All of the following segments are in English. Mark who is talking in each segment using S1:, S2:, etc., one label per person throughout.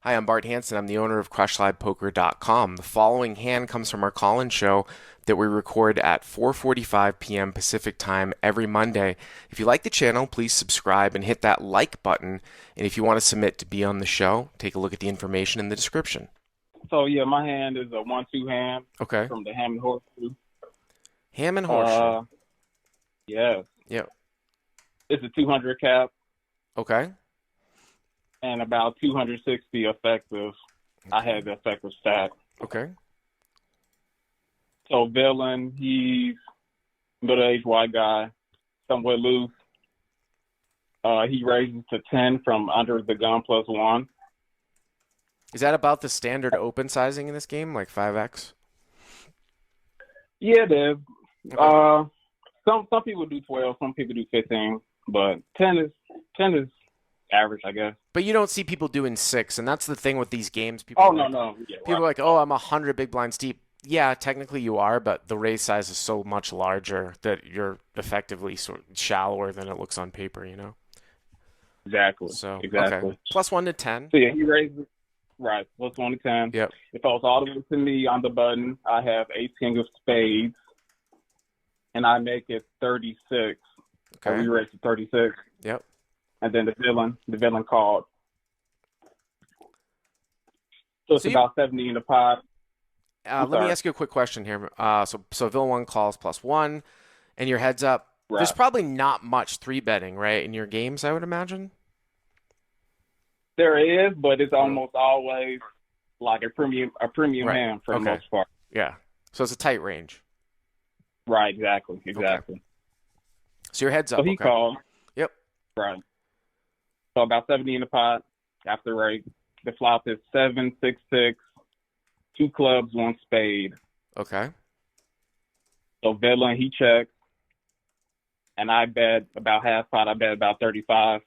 S1: Hi, I'm Bart Hansen. I'm the owner of CrushLivePoker.com. The following hand comes from our call-in show that we record at 4:45 p.m. Pacific Time every Monday. If you like the channel, please subscribe and hit that like button. And if you want to submit to be on the show, take a look at the information in the description.
S2: So yeah, my hand is a 1-2 hand
S1: Okay.
S2: from the ham and horseshoe.
S1: Ham and horseshoe.
S2: Yeah,
S1: Yep.
S2: it's a 200 cap
S1: Okay.
S2: and about 260 effective. I had the effective stack.
S1: Okay.
S2: So villain, he's middle-aged white guy, somewhat loose. He raises to 10 from under the gun +1.
S1: Is that about the standard open sizing in this game, like 5x?
S2: Yeah, it is.
S1: Okay.
S2: Some people do 12, some people do 15, but 10 is average, I guess.
S1: But you don't see people doing 6, and that's the thing with these games. People
S2: Oh,
S1: are like,
S2: no. Yeah,
S1: people are like, oh, I'm 100 big blinds deep. Yeah, technically you are, but the raise size is so much larger that you're effectively sort of shallower than it looks on paper, you know?
S2: Exactly.
S1: So,
S2: Exactly.
S1: okay. +1 to 10.
S2: So yeah, he raises right +1 to 10.
S1: Yep.
S2: It falls all the way to me on the button. I have a king of spades, and I make it 36.
S1: Okay.
S2: We raise to 36.
S1: Yep.
S2: And then the villain called. So it's
S1: So
S2: about 70 in the pot.
S1: Let me ask you a quick question here. So villain 1 calls +1, and your heads up.
S2: Right.
S1: There's probably not much 3-betting, right, in your games, I would imagine?
S2: There is, but it's almost always like a premium
S1: Right.
S2: hand for the
S1: Okay.
S2: most part.
S1: Yeah. So it's a tight range.
S2: Right, exactly.
S1: So your heads up.
S2: So he
S1: okay.
S2: called.
S1: Yep.
S2: Right. So about 70 in the pot after rate. The flop is 7-6-6, 2 clubs, 1 spade.
S1: Okay.
S2: So villain, he checks. And I bet about half pot. I bet about 35.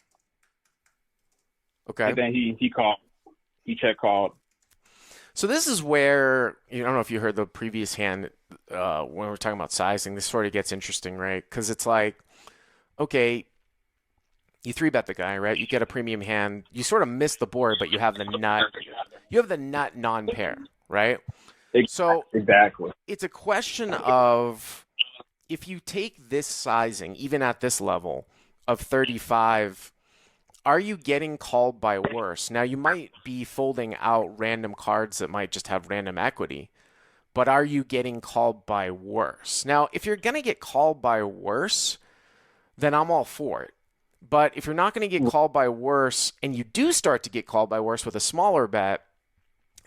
S1: Okay.
S2: And then he called. He check called.
S1: So this is where, I don't know if you heard the previous hand when we were talking about sizing, this sort of gets interesting, right? Because it's like, okay, you 3-bet the guy, right? You get a premium hand. You sort of miss the board, but you have the nut. You have the nut non-pair, right? So
S2: Exactly.
S1: it's a question of if you take this sizing, even at this level of 35, are you getting called by worse? Now, you might be folding out random cards that might just have random equity, but are you getting called by worse? Now, if you're going to get called by worse, then I'm all for it. But if you're not going to get called by worse and you do start to get called by worse with a smaller bet,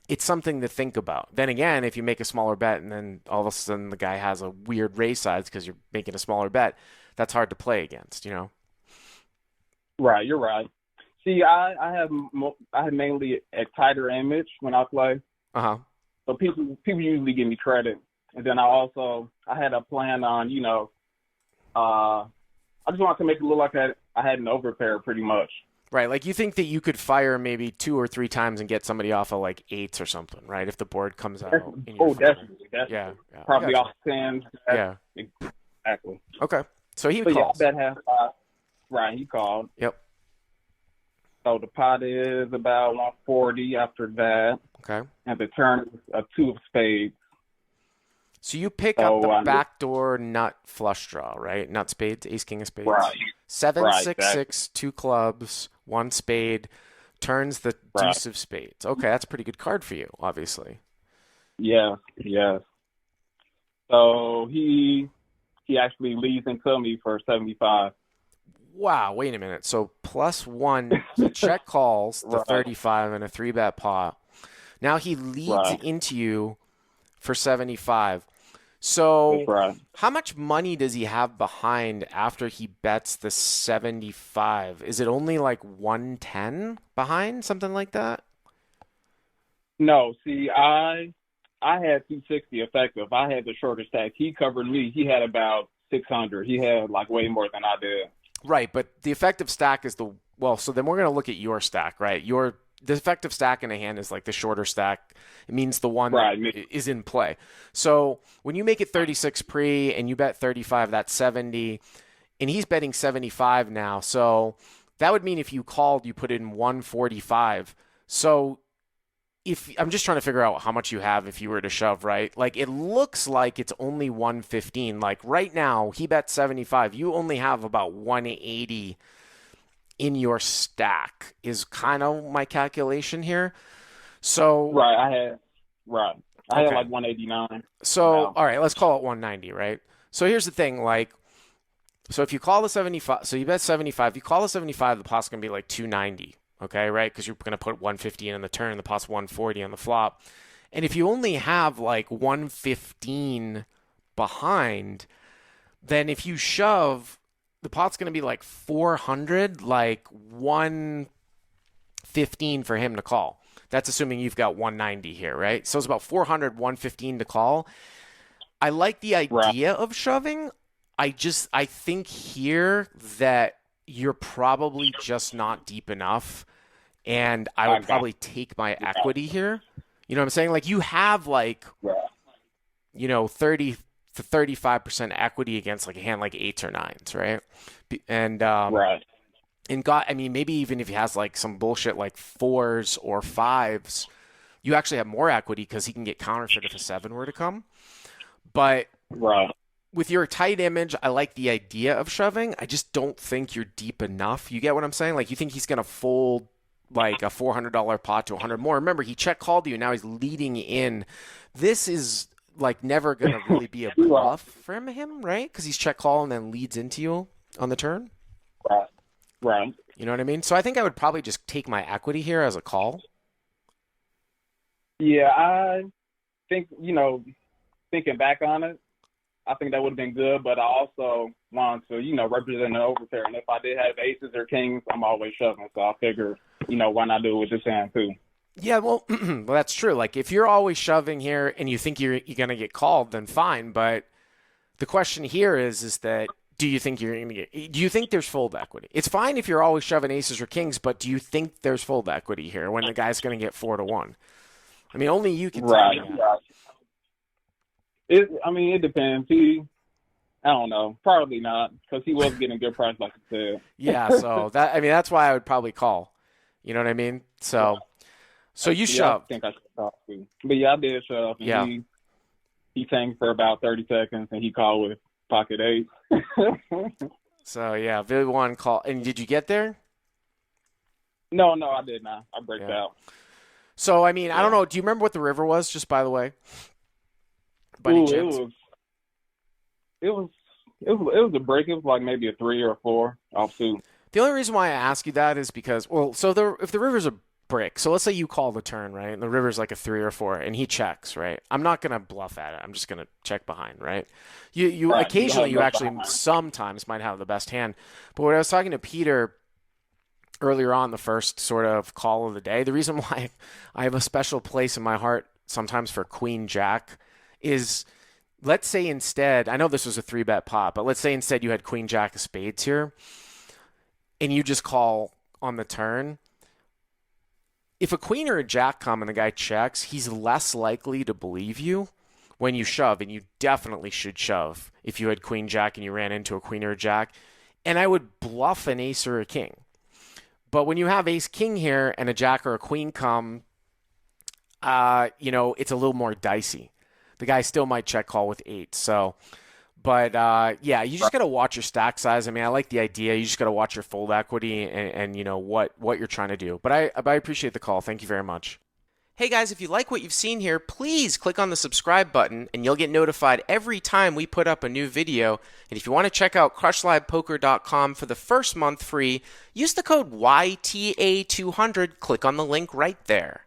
S1: it's something to think about. Then again, if you make a smaller bet and then all of a sudden the guy has a weird raise size because you're making a smaller bet, that's hard to play against, you know?
S2: Right, you're right. See, I have mainly a tighter image when I play.
S1: Uh-huh.
S2: So people usually give me credit. And then I had a plan on, I just wanted to make it look like I had an overpair pretty much.
S1: Right, like you think that you could fire maybe 2 or 3 times and get somebody off of like 8s or something, right? If the board comes out in your favor.
S2: Definitely.
S1: Yeah.
S2: Probably off 10.
S1: Yeah.
S2: Exactly.
S1: Okay. So he
S2: So
S1: calls.
S2: yeah, bet half pot. Right, he called.
S1: Yep.
S2: So the pot is about 140 after that.
S1: Okay.
S2: And the turn is a 2 of spades.
S1: So you pick up the backdoor nut flush draw, right? Nut spades, ace, king of spades.
S2: Right.
S1: 7-6-6, 2 clubs, 1 spade, turns the deuce of spades. Okay, that's a pretty good card for you, obviously.
S2: Yeah. So he actually leads into me for 75.
S1: Wow, wait a minute. So +1, he check calls the 35 in a 3-bet pot. Now he leads into you for 75. So how much money does he have behind after he bets the 75? Is it only like 110 behind, something like that?
S2: No, see, I had 260 effective. I had the shorter stack. He covered me. He had about 600. He had like way more than I did.
S1: Right, but the effective stack is so then we're going to look at your stack, right? The effective stack in a hand is like the shorter stack. It means the one that is in play. So when you make it 36 pre and you bet 35, that's 70, and he's betting 75 now. So that would mean if you called, you put in 145. So if I'm just trying to figure out how much you have if you were to shove, right? Like it looks like it's only 115. Like right now, he bet 75. You only have about 180 in your stack is kind of my calculation here. So,
S2: Right. Right. I had
S1: okay.
S2: like 189
S1: So,
S2: now.
S1: all right, let's call it 190, right? So here's the thing, like so if you call the 75, so you bet 75, you call the 75, the pot's going to be like 290, okay, right? Because you're going to put 150 in the turn, the pot's 140 on the flop. And if you only have like 115 behind, then if you shove, the pot's going to be like 400, like 115 for him to call. That's assuming you've got 190 here, right? So it's about 400, 115 to call. I like the
S2: Right.
S1: idea of shoving. I think here that you're probably just not deep enough, and I
S2: I
S1: would
S2: got
S1: probably take my
S2: you.
S1: equity here. You know what I'm saying? Like you have like,
S2: Right.
S1: 30 to 35% equity against like a hand like eights or nines, right? And
S2: Right.
S1: God, I mean, maybe even if he has like some bullshit like fours or fives, you actually have more equity because he can get counterfeit if a seven were to come. But
S2: Right.
S1: with your tight image, I like the idea of shoving. I just don't think you're deep enough. You get what I'm saying? Like you think he's gonna fold like a $400 pot to 100 more. Remember, he check called you. Now he's leading in. This is like never gonna really be a
S2: Right.
S1: bluff for him, right? Because he's check call and then leads into you on the turn.
S2: Right. Right.
S1: You know what I mean? So I think I would probably just take my equity here as a call.
S2: Yeah, I think, thinking back on it, I think that would have been good, but I also want to, represent an overpair. And if I did have aces or kings, I'm always shoving. So I figure, why not do it with this hand too?
S1: Yeah, well, well, that's true. Like if you're always shoving here and you think you're gonna get called, then fine. But the question here is that do you think you're gonna get? Do you think there's fold equity? It's fine if you're always shoving aces or kings, but do you think there's fold equity here when the guy's gonna get 4-1? I mean, only you can tell me
S2: Right.
S1: that.
S2: Right. It depends. I don't know. Probably not, because he was getting good price, like you said.
S1: Yeah, so that I mean that's why I would probably call. You know what I mean?
S2: Right.
S1: So you
S2: Yeah, I
S1: shoved.
S2: think I should talk to. But yeah, I did shove, and
S1: Yeah.
S2: he tanked for about 30 seconds, and he called with pocket eight.
S1: So yeah, Viv one call. And did you get there?
S2: No, no, I did not. I breaked
S1: Yeah.
S2: out.
S1: So I mean, I don't
S2: Yeah.
S1: know. Do you remember what the river was? Just by the way, by any
S2: Ooh,
S1: chance?
S2: it was, it was a break. It was like maybe a three or a four offsuit.
S1: The only reason why I ask you that is because, well, so if the river's a brick, so let's say you call the turn, right, and the river's like a 3 or 4, and he checks, right? I'm not gonna bluff at it. I'm just gonna check behind, right? You
S2: Right. You
S1: occasionally
S2: have
S1: you
S2: no
S1: actually
S2: behind.
S1: sometimes might have the best hand, but when I was talking to Peter earlier on, the first sort of call of the day, the reason why I have a special place in my heart sometimes for Queen Jack is. Let's say instead, I know this was a 3-bet pot, but let's say instead you had Queen Jack of spades here and you just call on the turn. If a queen or a jack come and the guy checks, he's less likely to believe you when you shove, and you definitely should shove if you had queen jack and you ran into a queen or a jack. And I would bluff an ace or a king. But when you have ace king here and a jack or a queen come, it's a little more dicey. The guy still might check call with eight. So but yeah, you just got to watch your stack size. I mean, I like the idea. You just got to watch your fold equity and what you're trying to do. But I appreciate the call. Thank you very much. Hey guys, if you like what you've seen here, please click on the subscribe button and you'll get notified every time we put up a new video. And if you want to check out crushlivepoker.com for the first month free, use the code YTA200. Click on the link right there.